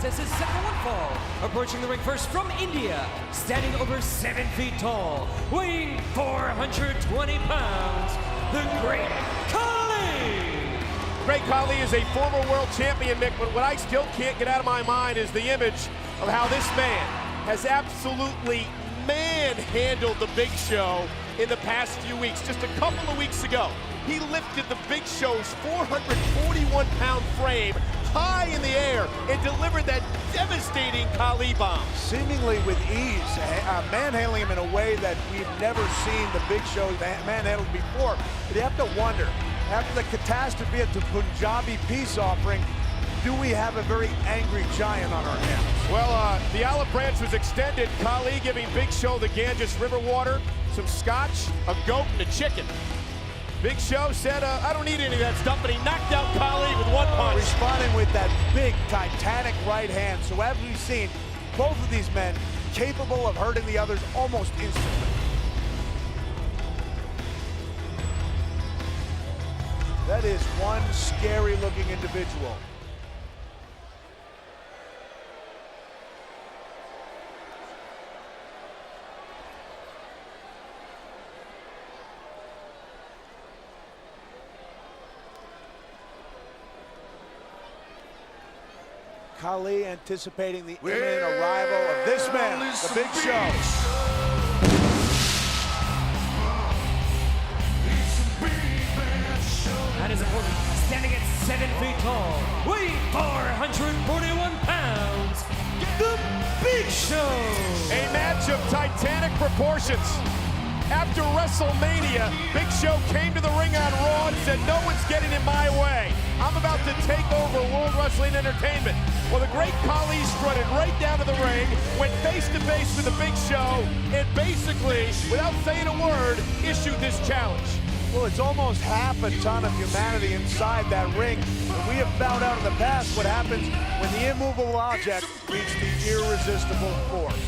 contest's second one fall. Approaching the ring first from India, standing over 7 feet tall, weighing 420 pounds, the Great Khali! Great Khali is a former world champion, Mick, but what I still can't get out of my mind is the image of how this man has absolutely manhandled the Big Show in the past few weeks. Just a couple of weeks ago, he lifted the Big Show's 441-pound frame high in the air and delivered that devastating Khali bomb. Seemingly with ease, manhandling him in a way that we've never seen the Big Show manhandled before. But you have to wonder, after the catastrophe at the Punjabi peace offering, do we have a very angry giant on our hands? Well, the olive branch was extended. Khali giving Big Show the Ganges River water, some scotch, a goat, and a chicken. Big Show said, I don't need any of that stuff, but he knocked out Khali with one punch. Responding with that big, titanic right hand. So as we've seen, both of these men capable of hurting the others almost instantly. That is one scary-looking individual. Khali anticipating the imminent arrival of this man, the Big Show. And his opponent, standing at 7 feet tall, weighing 441 pounds, the Big Show! A match of titanic proportions. After WrestleMania, Big Show came to the ring on Raw and said, no one's getting in my way. I'm about to take over World Wrestling Entertainment. Well, the Great Khali strutted right down to the ring, went face to face with the Big Show, and basically, without saying a word, issued this challenge. Well, it's almost half a ton of humanity inside that ring. And we have found out in the past what happens when the immovable object meets the irresistible force.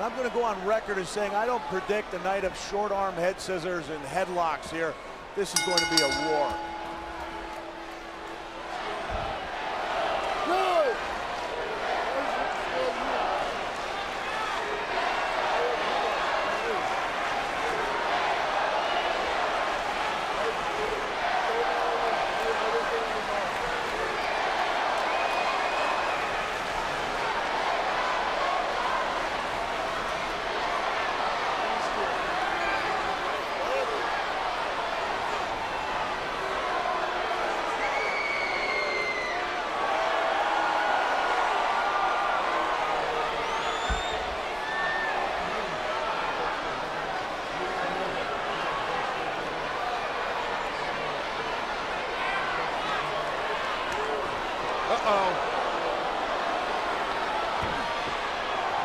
I'm going to go on record as saying I don't predict a night of short arm head scissors and headlocks here. This is going to be a war.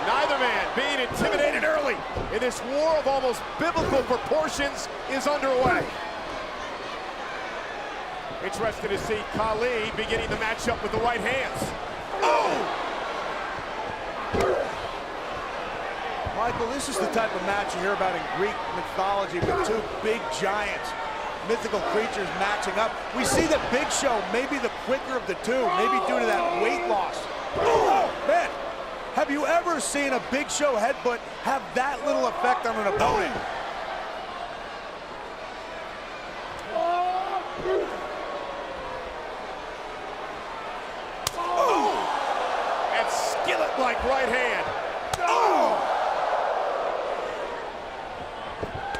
Neither man being intimidated early in this war of almost biblical proportions is underway. Interested to see Khali beginning the matchup with the right hands. Oh! Michael, this is the type of match you hear about in Greek mythology with two big giants, mythical creatures matching up. We see that Big Show may be the quicker of the two, maybe due to that weight loss. Oh, man, have you ever seen a Big Show headbutt have that little effect on an opponent? Oh! And skillet-like right hand. Oh!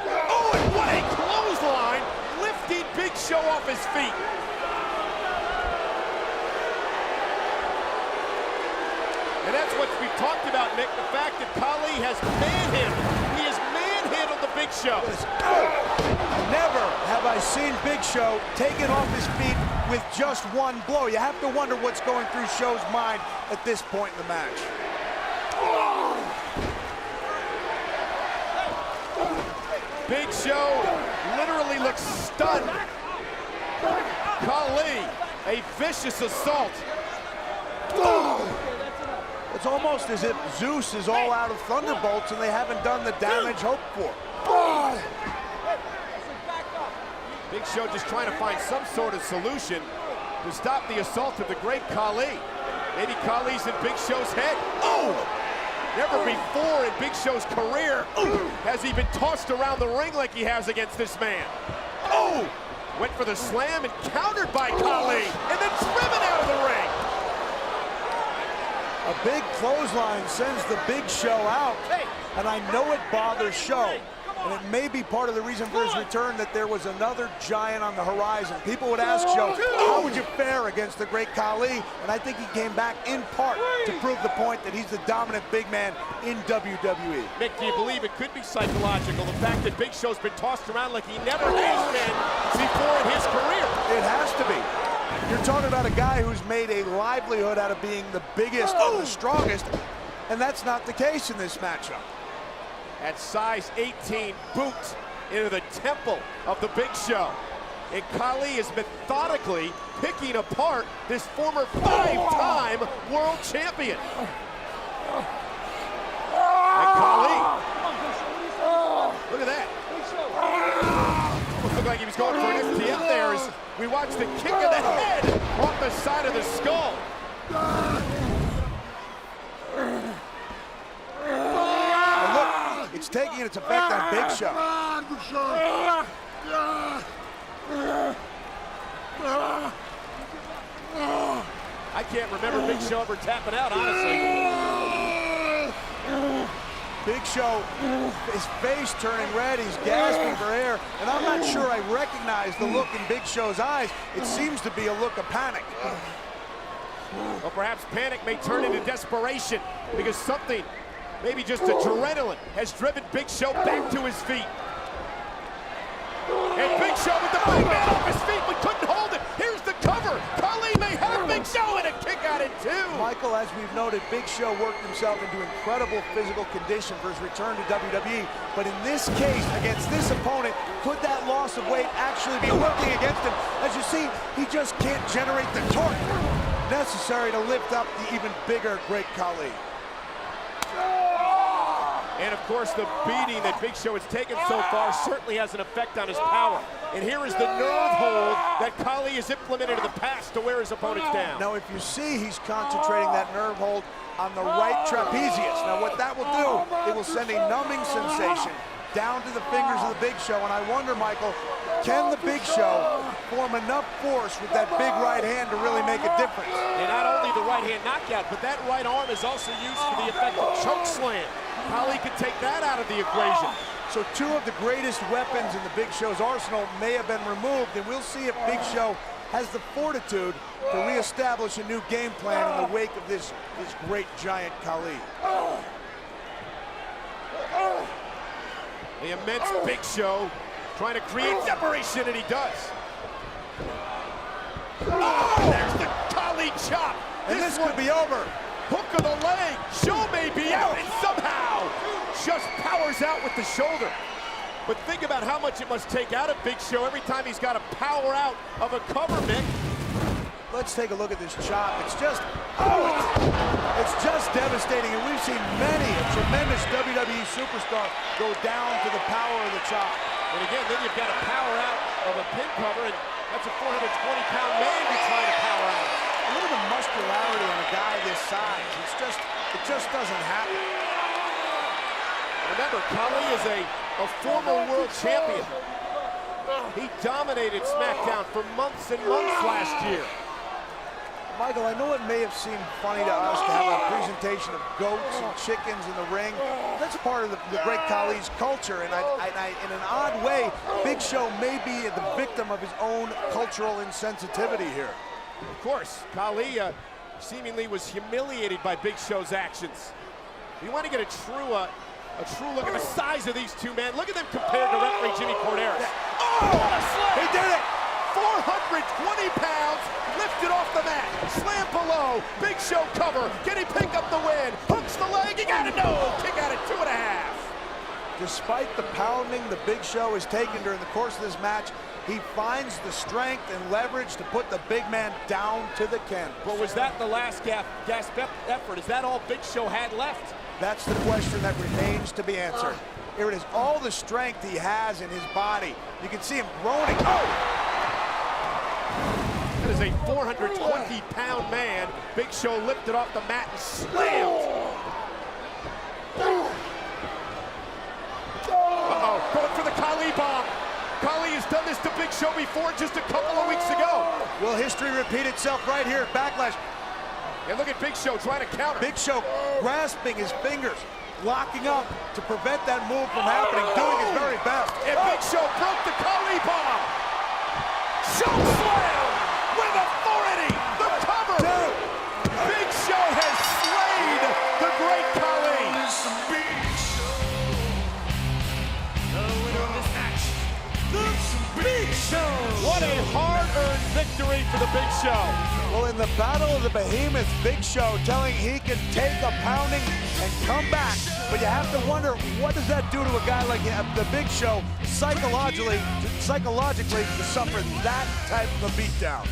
Oh, and what a clothesline, lifting Big Show off his feet. And that's what we've talked about, Nick, the fact that Khali has manhandled. He has manhandled the Big Show. Never have I seen Big Show taken off his feet with just one blow. You have to wonder what's going through Show's mind at this point in the match. Big Show literally looks stunned. Khali, a vicious assault. It's almost as if Zeus is all out of thunderbolts and they haven't done the damage hoped for. Big Show just trying to find some sort of solution to stop the assault of the great Khali. Maybe Khali's in Big Show's head. Oh! Never before in Big Show's career has he been tossed around the ring like he has against this man. Oh! Went for the slam and countered by Khali, and then driven out of the ring. A big clothesline sends the Big Show out, and I know it bothers Show. And it may be part of the reason for his return that there was another giant on the horizon. People would ask Show, how would you fare against the great Khali? And I think he came back in part to prove the point that he's the dominant big man in WWE. Mick, do you believe it could be psychological? The fact that Big Show's been tossed around like he never has been before in his career. It has to be. You're talking about a guy who's made a livelihood out of being the biggest of the strongest, and that's not the case in this matchup. At size 18 boots into the temple of the Big Show. And Khali is methodically picking apart this former 5-time world champion. And Khali, look at that. Almost looked like he was going for an FTL there as we watch the kick of the head off the side of the skull. It's taking its effect on Big Show. I can't remember Big Show ever tapping out, honestly. Big Show, his face turning red, he's gasping for air, and I'm not sure I recognize the look in Big Show's eyes. It seems to be a look of panic. Well, perhaps panic may turn into desperation because something, maybe just adrenaline, has driven Big Show back to his feet. And Big Show with the big man off his feet, but couldn't hold it. Here's the cover. Khali may have Big Show and a kick out at 2. Michael, as we've noted, Big Show worked himself into incredible physical condition for his return to WWE. But in this case, against this opponent, could that loss of weight actually be working against him? As you see, he just can't generate the torque necessary to lift up the even bigger great Khali. And of course, the beating that Big Show has taken so far certainly has an effect on his power. And here is the nerve hold that Khali has implemented in the past to wear his opponents down. Now, if you see, he's concentrating that nerve hold on the right trapezius. Now, what that will do, it will send a numbing sensation down to the fingers of the Big Show. And I wonder, Michael, can the Big Show form enough force with that big right hand to really make a difference? And not only the right hand knockout, but that right arm is also used for the effective choke slam. Khali could take that out of the equation. So 2 of the greatest weapons in the Big Show's arsenal may have been removed, and we'll see if Big Show has the fortitude to reestablish a new game plan in the wake of this great giant Khali. The immense Big Show trying to create separation, and he does. Oh, there's the Khali chop. And this could be over. Hook of the leg. Show may be out, and somehow just powers out with the shoulder. But think about how much it must take out of Big Show every time he's got to power out of a cover, Mick. Let's take a look at this chop. It's just devastating, and we've seen many a tremendous WWE superstar go down to the power of the chop. And again, then you've got to power out of a pin cover, and that's a 420-pound man you're trying to power out. Look at the muscularity on a guy this size. It just doesn't happen. Remember, Khali is a former world champion. He dominated SmackDown for months and months last year. Michael, I know it may have seemed funny to us to have a presentation of goats and chickens in the ring. That's part of the great Khali's culture, and in an odd way, Big Show may be the victim of his own cultural insensitivity here. Of course, Khali seemingly was humiliated by Big Show's actions. You want to get a true look at the size of these two men. Look at them compared to referee Jimmy Corderas. Oh, he did it! 420 pounds, lifted off the mat, slam below, Big Show cover, can he pick up the win? Hooks the leg, he got it, no! Kick out at 2.5. Despite the pounding the Big Show has taken during the course of this match, he finds the strength and leverage to put the big man down to the canvas. But was that the last gasp effort? Is that all Big Show had left? That's the question that remains to be answered. Here it is, all the strength he has in his body. You can see him groaning. Oh! That is a 420-pound man. Big Show lifted off the mat and slammed. Uh-oh, going for the Khali bomb. Khali has done this to Big Show before just a couple of weeks ago. Will history repeat itself right here at Backlash? And look at Big Show trying to counter. Big Show grasping his fingers, locking up to prevent that move from happening, doing his very best. And Big Show broke the Khali bomb. Choke slam with authority. The cover. Big Show has slayed the great Khali. Big Show! What a hard-earned victory for the Big Show. Well, in the Battle of the Behemoths, Big Show telling he can take a pounding and come back. But you have to wonder, what does that do to a guy like the Big Show psychologically to suffer that type of a beatdown?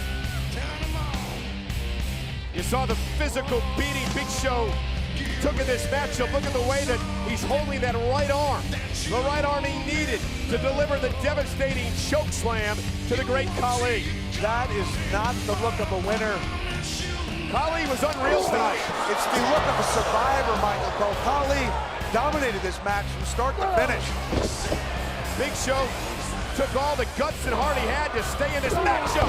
You saw the physical beating Big Show took in this matchup. Look at the way that he's holding that right arm. The right arm he needed to deliver the devastating choke slam to the great Khali. That is not the look of a winner. Khali was unreal tonight. It's the look of a survivor, Michael Cole. Khali dominated this match from start to finish. Big Show took all the guts and heart he had to stay in this matchup.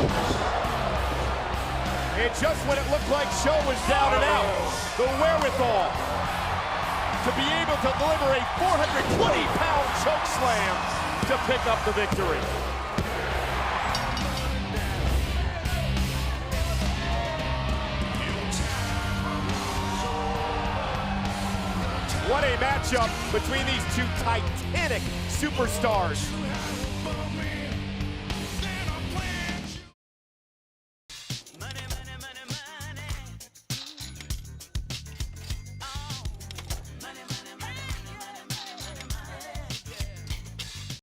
And just when it looked like Show was down and out, the wherewithal to be able to deliver a 420-pound choke slam to pick up the victory. What a matchup between these two titanic superstars.